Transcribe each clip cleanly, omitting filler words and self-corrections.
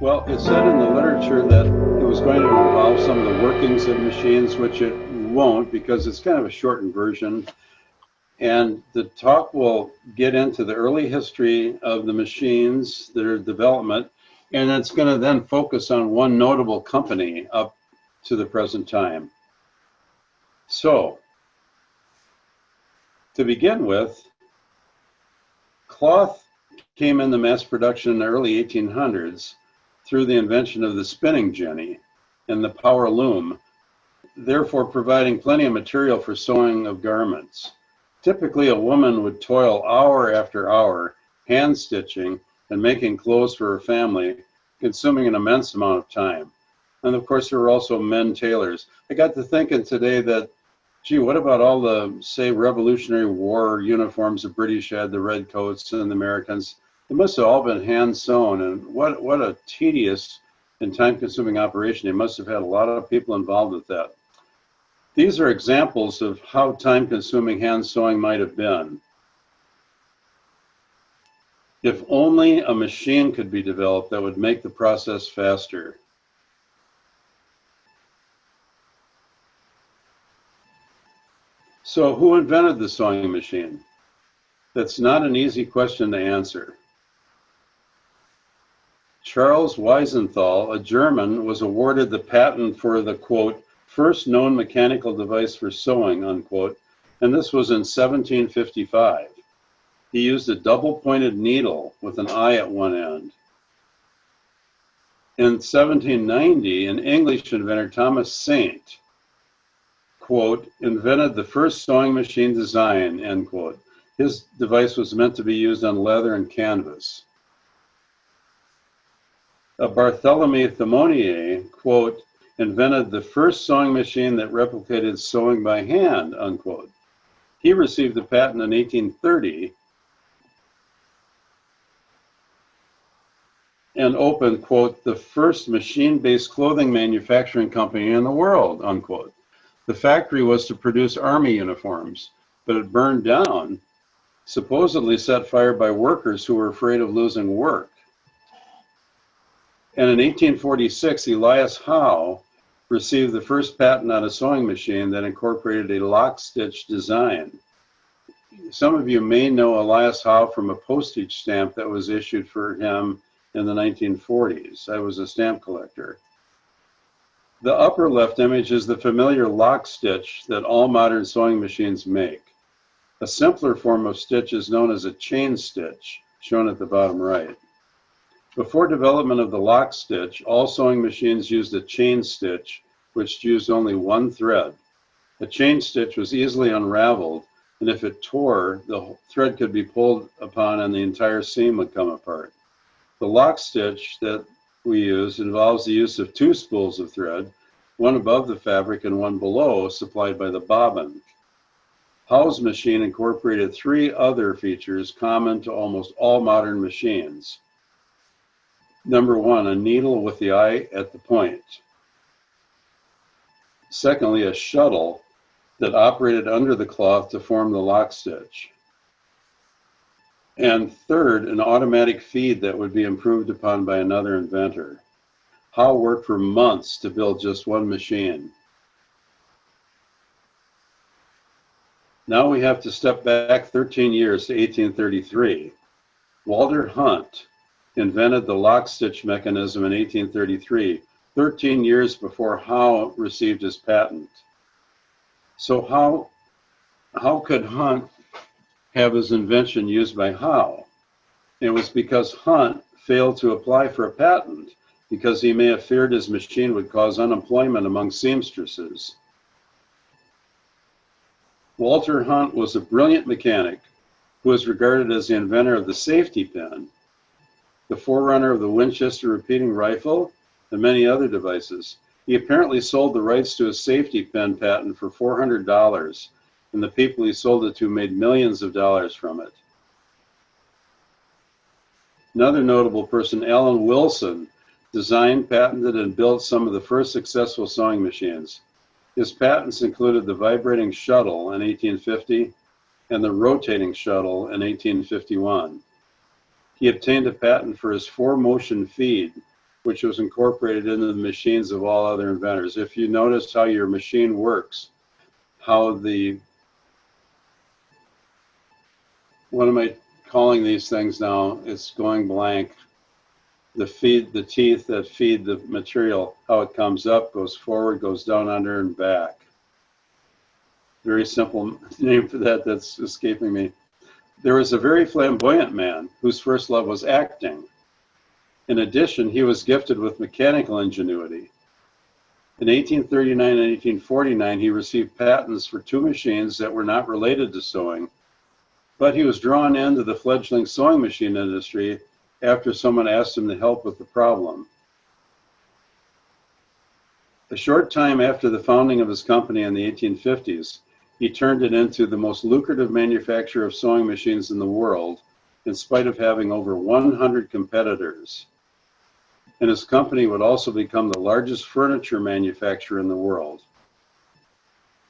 Well, it said in the literature that it was going to involve some of the workings of machines, which it won't because it's kind of a shortened version. And the talk will get into the early history of the machines, their development, and it's going to then focus on one notable company up to the present time. So, to begin with, cloth came into mass production in the early 1800s through the invention of the spinning jenny and the power loom, therefore providing plenty of material for sewing of garments. Typically, a woman would toil hour after hour hand stitching and making clothes for her family, consuming an immense amount of time. And of course, there were also men tailors. I got to thinking today that, gee, what about all the, say, Revolutionary War uniforms the British had, the red coats and the Americans? They must have all been hand sewn, and what a tedious and time-consuming operation. They must have had a lot of people involved with that. These are examples of how time-consuming hand sewing might have been. If only a machine could be developed that would make the process faster. So who invented the sewing machine? That's not an easy question to answer. Charles Wiesenthal, a German, was awarded the patent for the, quote, first known mechanical device for sewing, unquote, and this was in 1755. He used a double-pointed needle with an eye at one end. In 1790, an English inventor, Thomas Saint, quote, invented the first sewing machine design, end quote. His device was meant to be used on leather and canvas. Bartholomew Thimonier, quote, invented the first sewing machine that replicated sewing by hand, unquote. He received the patent in 1830 and opened, quote, the first machine-based clothing manufacturing company in the world, unquote. The factory was to produce army uniforms, but it burned down, supposedly set fire by workers who were afraid of losing work. And in 1846, Elias Howe received the first patent on a sewing machine that incorporated a lock-stitch design. Some of you may know Elias Howe from a postage stamp that was issued for him in the 1940s. I was a stamp collector. The upper left image is the familiar lock stitch that all modern sewing machines make. A simpler form of stitch is known as a chain stitch, shown at the bottom right. Before development of the lock stitch, all sewing machines used a chain stitch, which used only one thread. A chain stitch was easily unraveled, and if it tore, the thread could be pulled upon and the entire seam would come apart. The lock stitch that we use involves the use of two spools of thread, one above the fabric and one below, supplied by the bobbin. Howe's machine incorporated three other features common to almost all modern machines. Number one, a needle with the eye at the point. Secondly, a shuttle that operated under the cloth to form the lock stitch. And third, an automatic feed that would be improved upon by another inventor. Howe worked for months to build just one machine. Now we have to step back 13 years to 1833. Walter Hunt invented the lock stitch mechanism in 1833, 13 years before Howe received his patent. So how could Hunt have his invention used by Howe? It was because Hunt failed to apply for a patent because he may have feared his machine would cause unemployment among seamstresses. Walter Hunt was a brilliant mechanic who was regarded as the inventor of the safety pin, the forerunner of the Winchester repeating rifle, and many other devices. He apparently sold the rights to a safety pin patent for $400, and the people he sold it to made millions of dollars from it. Another notable person, Alan Wilson, designed, patented, and built some of the first successful sewing machines. His patents included the vibrating shuttle in 1850 and the rotating shuttle in 1851. He obtained a patent for his four-motion feed, which was incorporated into the machines of all other inventors. If you notice how your machine works, how what am I calling these things now? It's going blank. The teeth that feed the material, how it comes up, goes forward, goes down, under, and back. Very simple name for that that's escaping me. There was a very flamboyant man whose first love was acting. In addition, he was gifted with mechanical ingenuity. In 1839 and 1849, he received patents for 2 machines that were not related to sewing, but he was drawn into the fledgling sewing machine industry after someone asked him to help with the problem. A short time after the founding of his company in the 1850s, he turned it into the most lucrative manufacturer of sewing machines in the world, in spite of having over 100 competitors. And his company would also become the largest furniture manufacturer in the world.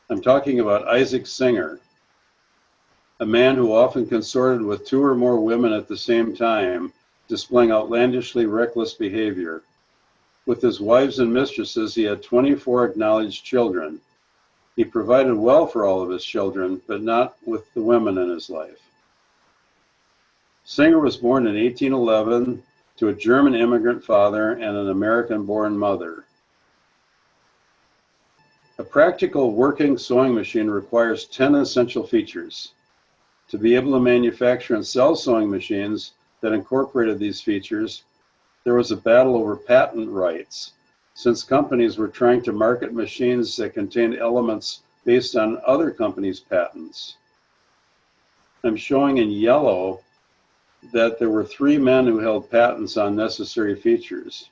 I'm talking about Isaac Singer, a man who often consorted with 2 or more women at the same time, displaying outlandishly reckless behavior. With his wives and mistresses, he had 24 acknowledged children. He provided well for all of his children, but not with the women in his life. Singer was born in 1811 to a German immigrant father and an American-born mother. A practical working sewing machine requires 10 essential features. To be able to manufacture and sell sewing machines that incorporated these features, there was a battle over patent rights, since companies were trying to market machines that contained elements based on other companies' patents. I'm showing in yellow that there were 3 men who held patents on necessary features.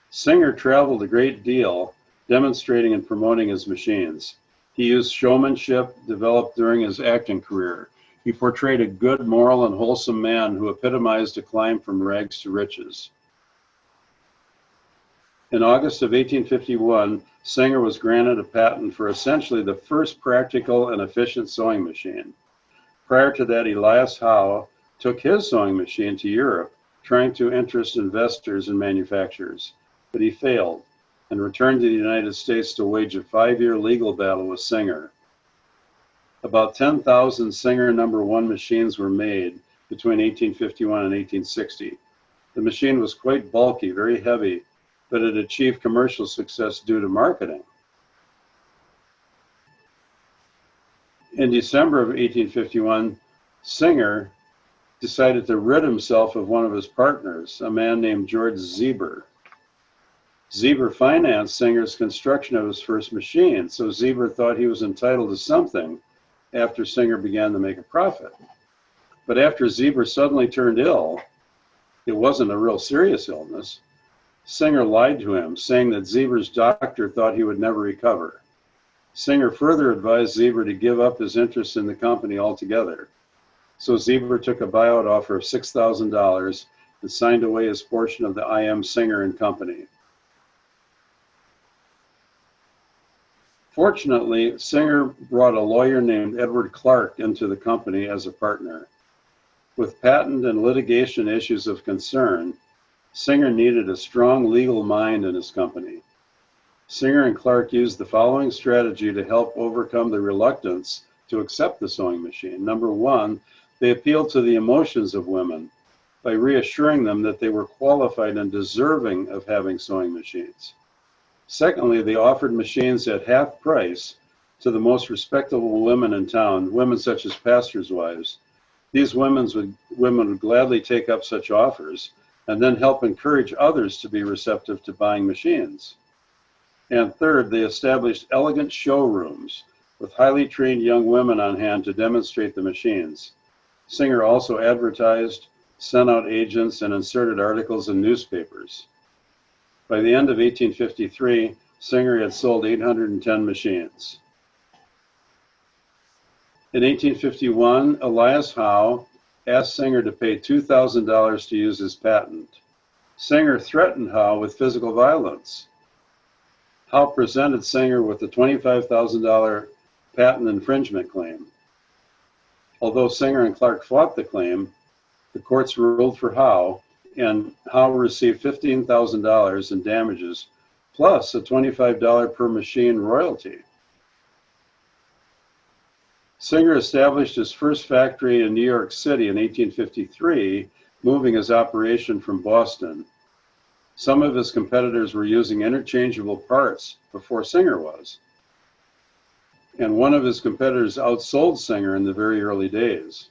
Singer traveled a great deal, demonstrating and promoting his machines. He used showmanship developed during his acting career. He portrayed a good, moral, and wholesome man who epitomized a climb from rags to riches. In August of 1851, Singer was granted a patent for essentially the first practical and efficient sewing machine. Prior to that, Elias Howe took his sewing machine to Europe, trying to interest investors and manufacturers, but he failed and returned to the United States to wage a 5-year legal battle with Singer. About 10,000 Singer No. 1 machines were made between 1851 and 1860. The machine was quite bulky, very heavy, but it achieved commercial success due to marketing. In December of 1851, Singer decided to rid himself of one of his partners, a man named George Zeber. Zeber financed Singer's construction of his first machine, so Zeber thought he was entitled to something after Singer began to make a profit. But after Zeber suddenly turned ill, it wasn't a real serious illness, Singer lied to him, saying that Zeber's doctor thought he would never recover. Singer further advised Zeber to give up his interest in the company altogether. So Zeber took a buyout offer of $6,000 and signed away his portion of the I.M. Singer and Company. Fortunately, Singer brought a lawyer named Edward Clark into the company as a partner. With patent and litigation issues of concern, Singer needed a strong legal mind in his company. Singer and Clark used the following strategy to help overcome the reluctance to accept the sewing machine. Number 1, they appealed to the emotions of women by reassuring them that they were qualified and deserving of having sewing machines. Secondly, they offered machines at half price to the most respectable women in town, women such as pastors' wives. These women would gladly take up such offers and then help encourage others to be receptive to buying machines. And third, they established elegant showrooms with highly trained young women on hand to demonstrate the machines. Singer also advertised, sent out agents, and inserted articles in newspapers. By the end of 1853, Singer had sold 810 machines. In 1851, Elias Howe asked Singer to pay $2,000 to use his patent. Singer threatened Howe with physical violence. Howe presented Singer with a $25,000 patent infringement claim. Although Singer and Clark fought the claim, the courts ruled for Howe, and Howe received $15,000 in damages, plus a $25 per machine royalty. Singer established his first factory in New York City in 1853, moving his operation from Boston. Some of his competitors were using interchangeable parts before Singer was. And one of his competitors outsold Singer in the very early days.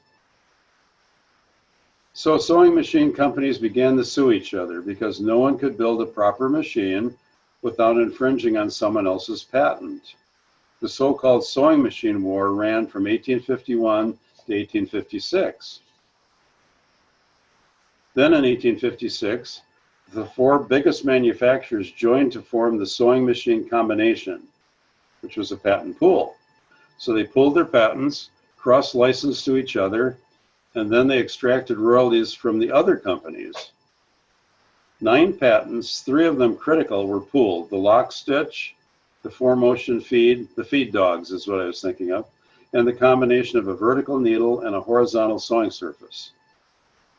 So sewing machine companies began to sue each other because no one could build a proper machine without infringing on someone else's patent. The so-called sewing machine war ran from 1851 to 1856. Then in 1856, the four biggest manufacturers joined to form the sewing machine combination, which was a patent pool. So they pooled their patents, cross-licensed to each other, and then they extracted royalties from the other companies. 9 patents, 3 of them critical, were pooled: the lock stitch, the 4-motion feed, the feed dogs is what I was thinking of, and the combination of a vertical needle and a horizontal sewing surface.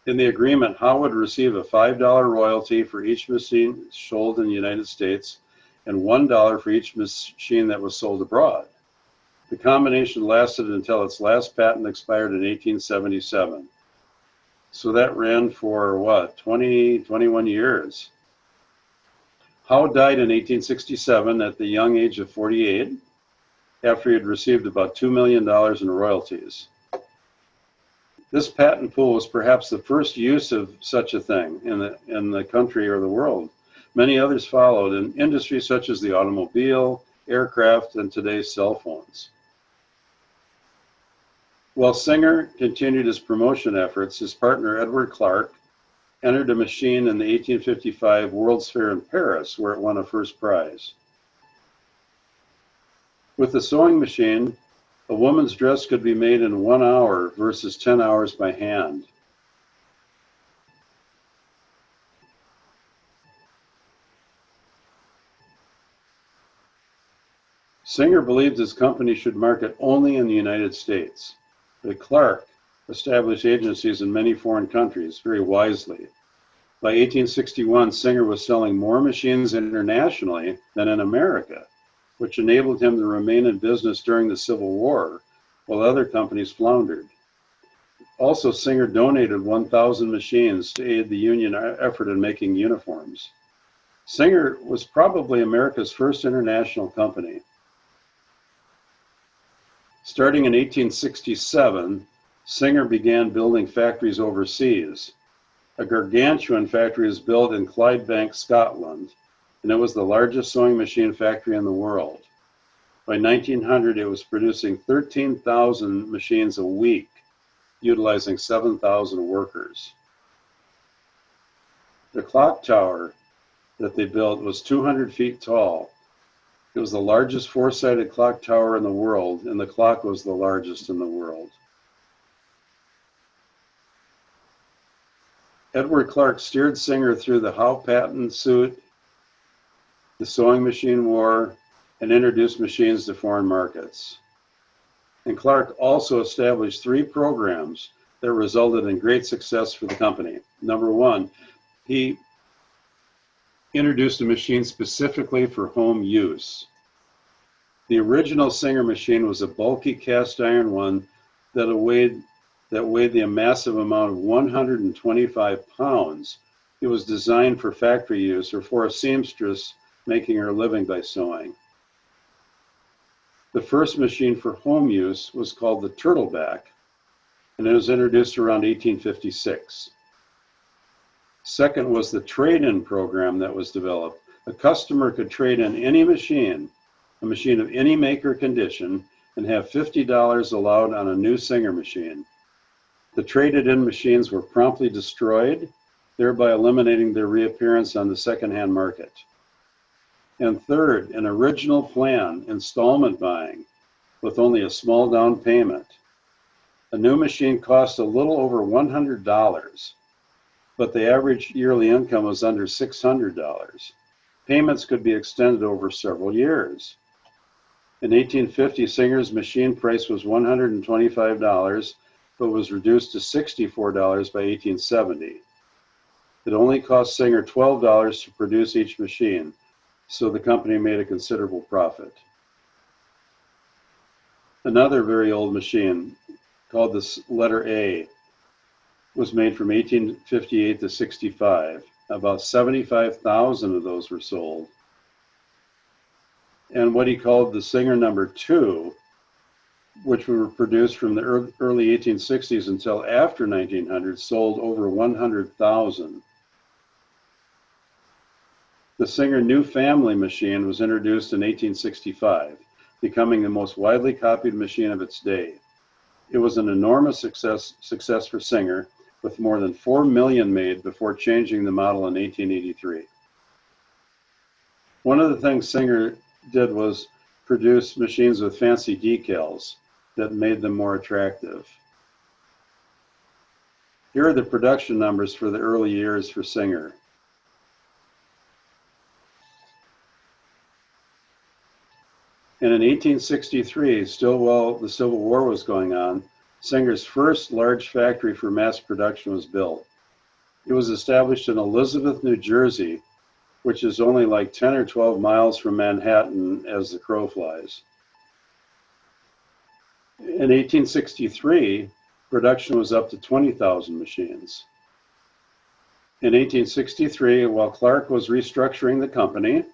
In the agreement, Howe would receive a $5 royalty for each machine sold in the United States and $1 for each machine that was sold abroad. The combination lasted until its last patent expired in 1877. So that ran for what, 21 years. Howe died in 1867 at the young age of 48, after he had received about $2 million in royalties. This patent pool was perhaps the first use of such a thing in the country or the world. Many others followed in industries such as the automobile, aircraft, and today's cell phones. While Singer continued his promotion efforts, his partner Edward Clark entered a machine in the 1855 World's Fair in Paris, where it won a first prize. With the sewing machine, a woman's dress could be made in 1 hour versus 10 hours by hand. Singer believed his company should market only in the United States, but Clark established agencies in many foreign countries very wisely. By 1861, Singer was selling more machines internationally than in America, which enabled him to remain in business during the Civil War, while other companies floundered. Also, Singer donated 1,000 machines to aid the Union effort in making uniforms. Singer was probably America's first international company. Starting in 1867, Singer began building factories overseas. A gargantuan factory was built in Clydebank, Scotland, and it was the largest sewing machine factory in the world. By 1900, it was producing 13,000 machines a week, utilizing 7,000 workers. The clock tower that they built was 200 feet tall. It was the largest 4-sided clock tower in the world, and the clock was the largest in the world. Edward Clark steered Singer through the Howe patent suit, the sewing machine war, and introduced machines to foreign markets. And Clark also established 3 programs that resulted in great success for the company. Number 1, he introduced a machine specifically for home use. The original Singer machine was a bulky cast iron one that weighed the massive amount of 125 pounds. It was designed for factory use or for a seamstress making her living by sewing. The first machine for home use was called the Turtleback, and it was introduced around 1856. Second was the trade-in program that was developed. A customer could trade in any machine, a machine of any make or condition, and have $50 allowed on a new Singer machine. The traded-in machines were promptly destroyed, thereby eliminating their reappearance on the second-hand market. And third, an original plan, installment buying, with only a small down payment. A new machine cost a little over $100, but the average yearly income was under $600. Payments could be extended over several years. In 1850, Singer's machine price was $125, but was reduced to $64 by 1870. It only cost Singer $12 to produce each machine, so the company made a considerable profit. Another very old machine, called the letter A, was made from 1858 to 65. About 75,000 of those were sold. And what he called the Singer number 2, which were produced from the early 1860s until after 1900, sold over 100,000. The Singer New Family machine was introduced in 1865, becoming the most widely copied machine of its day. It was an enormous success for Singer, with more than 4 million made before changing the model in 1883. One of the things Singer did was produce machines with fancy decals that made them more attractive. Here are the production numbers for the early years for Singer. And in 1863, still while the Civil War was going on, Singer's first large factory for mass production was built. It was established in Elizabeth, New Jersey, which is only like 10 or 12 miles from Manhattan as the crow flies. In 1863, production was up to 20,000 machines. In 1863, while Clark was restructuring the company,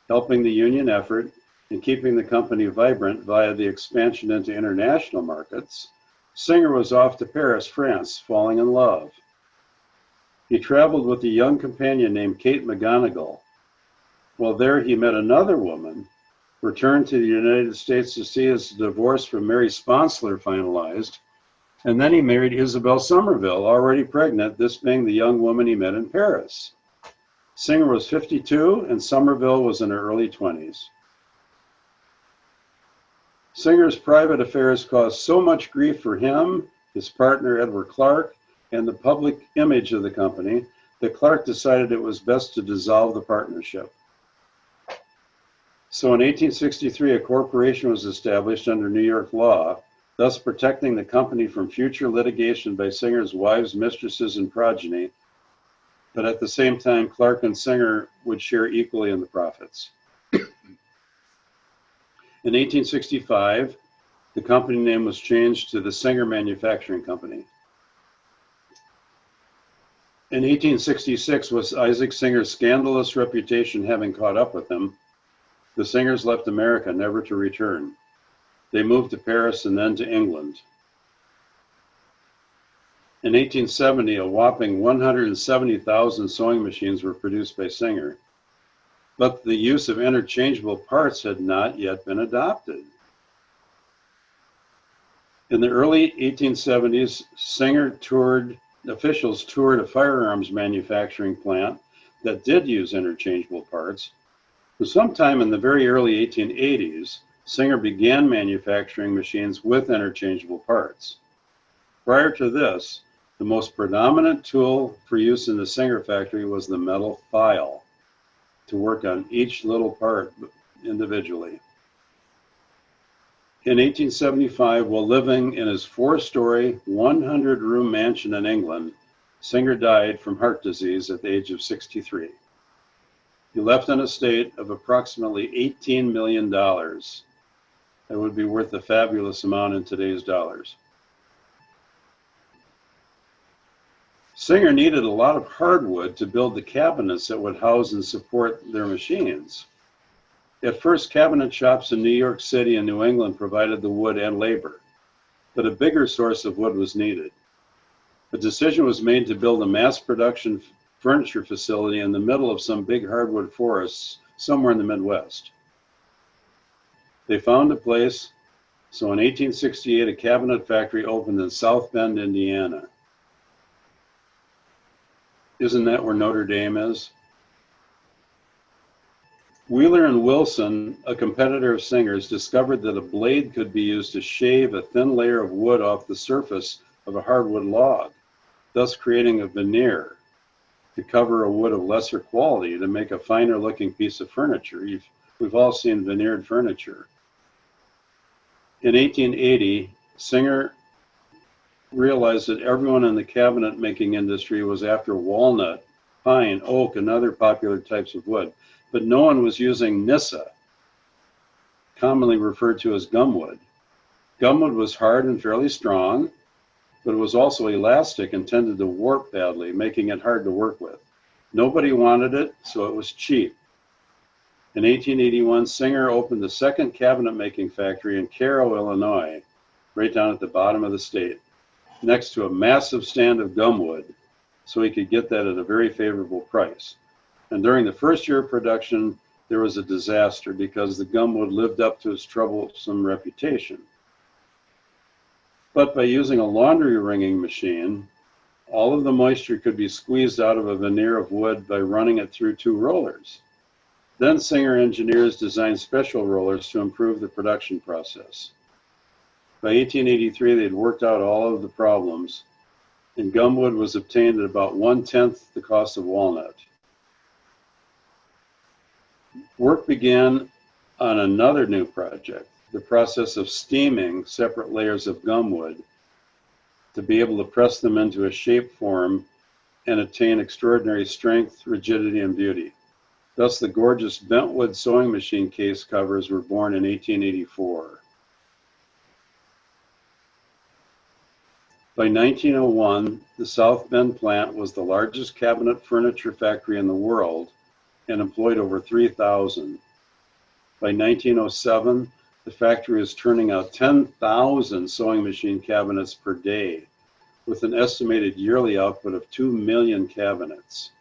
helping the union effort, and keeping the company vibrant via the expansion into international markets, Singer was off to Paris, France, falling in love. He traveled with a young companion named Kate McGonigal. While there, he met another woman, returned to the United States to see his divorce from Mary Sponsler finalized, and then he married Isabel Somerville, already pregnant, this being the young woman he met in Paris. Singer was 52, and Somerville was in her early 20s. Singer's private affairs caused so much grief for him, his partner Edward Clark, and the public image of the company that Clark decided it was best to dissolve the partnership. So in 1863, a corporation was established under New York law, thus protecting the company from future litigation by Singer's wives, mistresses, and progeny. But at the same time, Clark and Singer would share equally in the profits. In 1865, the company name was changed to the Singer Manufacturing Company. In 1866, with Isaac Singer's scandalous reputation having caught up with him, the Singers left America, never to return. They moved to Paris and then to England. In 1870, a whopping 170,000 sewing machines were produced by Singer, but the use of interchangeable parts had not yet been adopted. In the early 1870s, officials toured a firearms manufacturing plant that did use interchangeable parts. For sometime in the very early 1880s, Singer began manufacturing machines with interchangeable parts. Prior to this, the most predominant tool for use in the Singer factory was the metal file, to work on each little part individually. In 1875, while living in his 4-story, 100-room mansion in England, Singer died from heart disease at the age of 63. He left an estate of approximately $18 million. That would be worth a fabulous amount in today's dollars. Singer needed a lot of hardwood to build the cabinets that would house and support their machines. At first, cabinet shops in New York City and New England provided the wood and labor, but a bigger source of wood was needed. A decision was made to build a mass production furniture facility in the middle of some big hardwood forests somewhere in the Midwest. They found a place, so in 1868, a cabinet factory opened in South Bend, Indiana. Isn't that where Notre Dame is? Wheeler and Wilson, a competitor of Singer's, discovered that a blade could be used to shave a thin layer of wood off the surface of a hardwood log, thus creating a veneer to cover a wood of lesser quality to make a finer looking piece of furniture. We've all seen veneered furniture. In 1880, Singer realized that everyone in the cabinet making industry was after walnut pine, oak, and other popular types of wood. But no one was using Nyssa, commonly referred to as gumwood. Gumwood was hard and fairly strong, but it was also elastic and tended to warp badly, making it hard to work with. Nobody wanted it, so it was cheap. In 1881, Singer opened the second cabinet-making factory in Cairo, Illinois, right down at the bottom of the state, next to a massive stand of gumwood, so he could get that at a very favorable price. And during the first year of production, there was a disaster because the gumwood lived up to its troublesome reputation. But by using a laundry wringing machine, all of the moisture could be squeezed out of a veneer of wood by running it through two rollers. Then Singer engineers designed special rollers to improve the production process. By 1883, they'd worked out all of the problems, and gumwood was obtained at about 1/10 the cost of walnut. Work began on another new project, the process of steaming separate layers of gumwood to be able to press them into a shape form and attain extraordinary strength, rigidity, and beauty. Thus, the gorgeous bentwood sewing machine case covers were born in 1884. By 1901, the South Bend plant was the largest cabinet furniture factory in the world and employed over 3,000. By 1907, the factory was turning out 10,000 sewing machine cabinets per day, with an estimated yearly output of 2 million cabinets.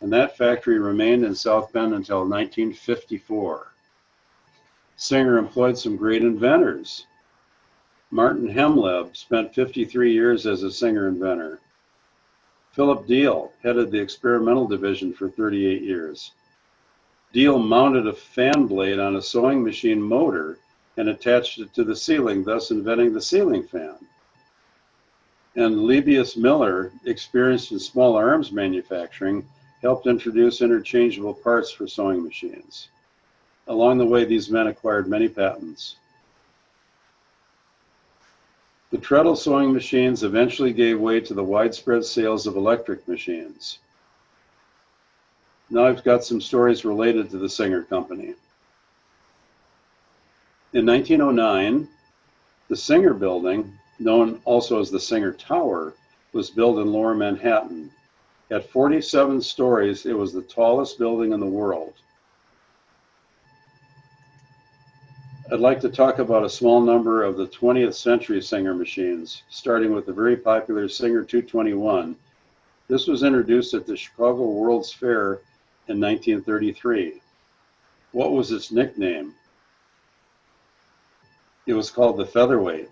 And that factory remained in South Bend until 1954. Singer employed some great inventors. Martin Hemleb spent 53 years as a Singer inventor. Philip Deal headed the experimental division for 38 years. Deal mounted a fan blade on a sewing machine motor and attached it to the ceiling, thus inventing the ceiling fan. And Lebbeus Miller, experienced in small arms manufacturing, helped introduce interchangeable parts for sewing machines. Along the way, these men acquired many patents. The treadle sewing machines eventually gave way to the widespread sales of electric machines. Now I've got some stories related to the Singer Company. In 1909, the Singer Building, known also as the Singer Tower, was built in Lower Manhattan. At 47 stories, it was the tallest building in the world. I'd like to talk about a small number of the 20th century Singer machines, starting with the very popular Singer 221. This was introduced at the Chicago World's Fair in 1933. What was its nickname? It was called the Featherweight,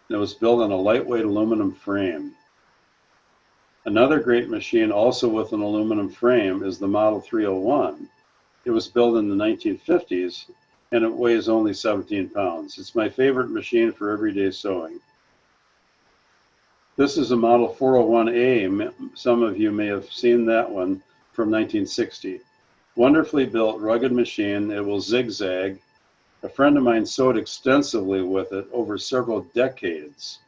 and it was built on a lightweight aluminum frame. Another great machine, also with an aluminum frame, is the Model 301. It was built in the 1950s, and it weighs only 17 pounds. It's my favorite machine for everyday sewing. This is a Model 401A. Some of you may have seen that one from 1960. Wonderfully built, rugged machine. It will zigzag. A friend of mine sewed extensively with it over several decades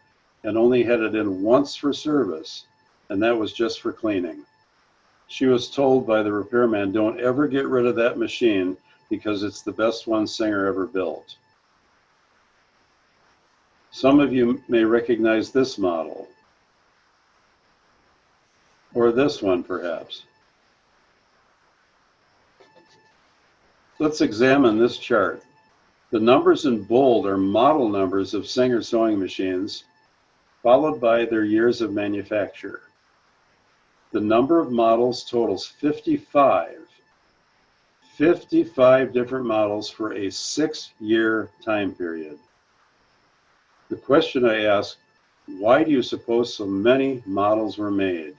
and only had it in once for service, and that was just for cleaning. She was told by the repairman, don't ever get rid of that machine because it's the best one Singer ever built. Some of you may recognize this model, or this one perhaps. Let's examine this chart. The numbers in bold are model numbers of Singer sewing machines, followed by their years of manufacture. The number of models totals 55. 55 different models for a 6-year time period. The question I ask, why do you suppose so many models were made?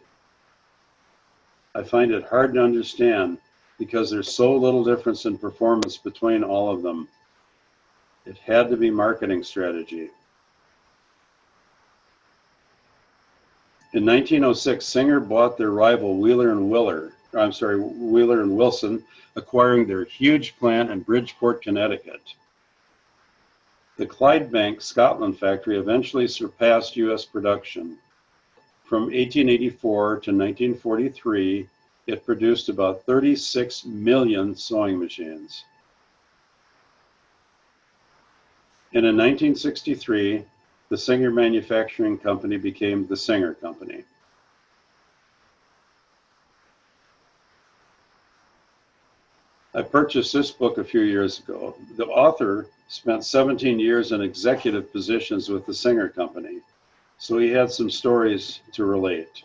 I find it hard to understand because there's so little difference in performance between all of them. It had to be marketing strategy. In 1906, Singer bought their rival Wheeler and Wilson, acquiring their huge plant in Bridgeport, Connecticut. The Clydebank, Scotland factory eventually surpassed U.S. production. From 1884 to 1943, it produced about 36 million sewing machines. And in 1963, the Singer Manufacturing Company became the Singer Company. I purchased this book a few years ago. The author spent 17 years in executive positions with the Singer Company, so he had some stories to relate.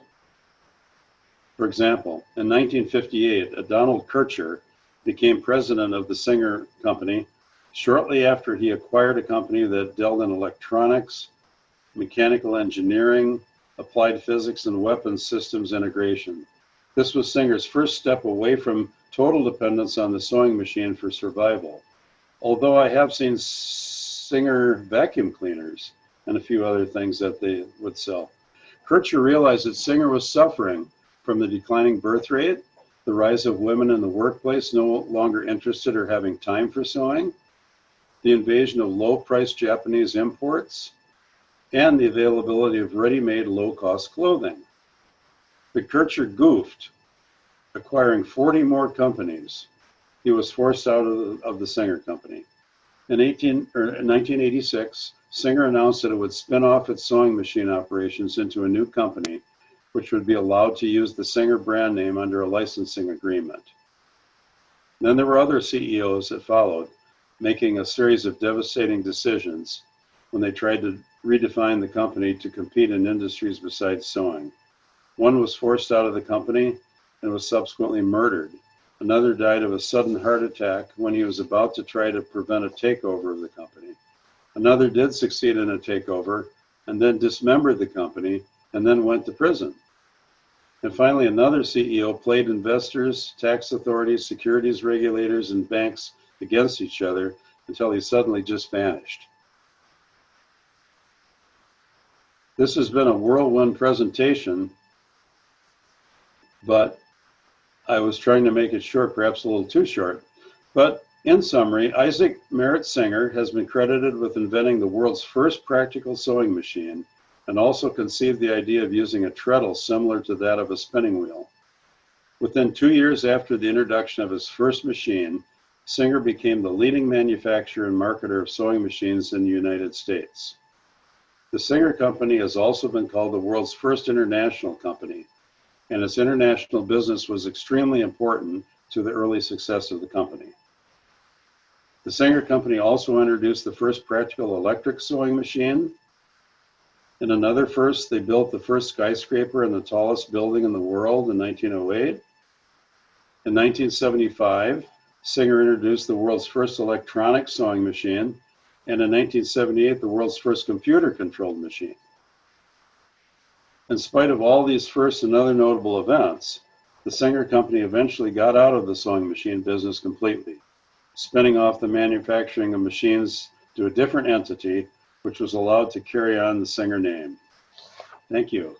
For example, in 1958, Donald Kircher became president of the Singer Company shortly after he acquired a company that dealt in electronics, mechanical engineering, applied physics, and weapons systems integration. This was Singer's first step away from total dependence on the sewing machine for survival. Although I have seen Singer vacuum cleaners and a few other things that they would sell. Kircher realized that Singer was suffering from the declining birth rate, the rise of women in the workplace no longer interested or having time for sewing, the invasion of low-priced Japanese imports, and the availability of ready-made low-cost clothing. But Kircher goofed, acquiring 40 more companies. He was forced out of the Singer Company. In 1986, Singer announced that it would spin off its sewing machine operations into a new company, which would be allowed to use the Singer brand name under a licensing agreement. Then there were other CEOs that followed, making a series of devastating decisions when they tried to redefine the company to compete in industries besides sewing. One was forced out of the company and was subsequently murdered. Another died of a sudden heart attack when he was about to try to prevent a takeover of the company. Another did succeed in a takeover and then dismembered the company and then went to prison. And finally, another CEO played investors, tax authorities, securities regulators, and banks against each other until he suddenly just vanished. This has been a whirlwind presentation, but I was trying to make it short, perhaps a little too short. But in summary, Isaac Merritt Singer has been credited with inventing the world's first practical sewing machine and also conceived the idea of using a treadle similar to that of a spinning wheel. Within 2 years after the introduction of his first machine, Singer became the leading manufacturer and marketer of sewing machines in the United States. The Singer Company has also been called the world's first international company, and its international business was extremely important to the early success of the company. The Singer Company also introduced the first practical electric sewing machine. In another first, they built the first skyscraper and the tallest building in the world in 1908. In 1975, Singer introduced the world's first electronic sewing machine, and in 1978, the world's first computer-controlled machine. In spite of all these firsts and other notable events, the Singer Company eventually got out of the sewing machine business completely, spinning off the manufacturing of machines to a different entity, which was allowed to carry on the Singer name. Thank you.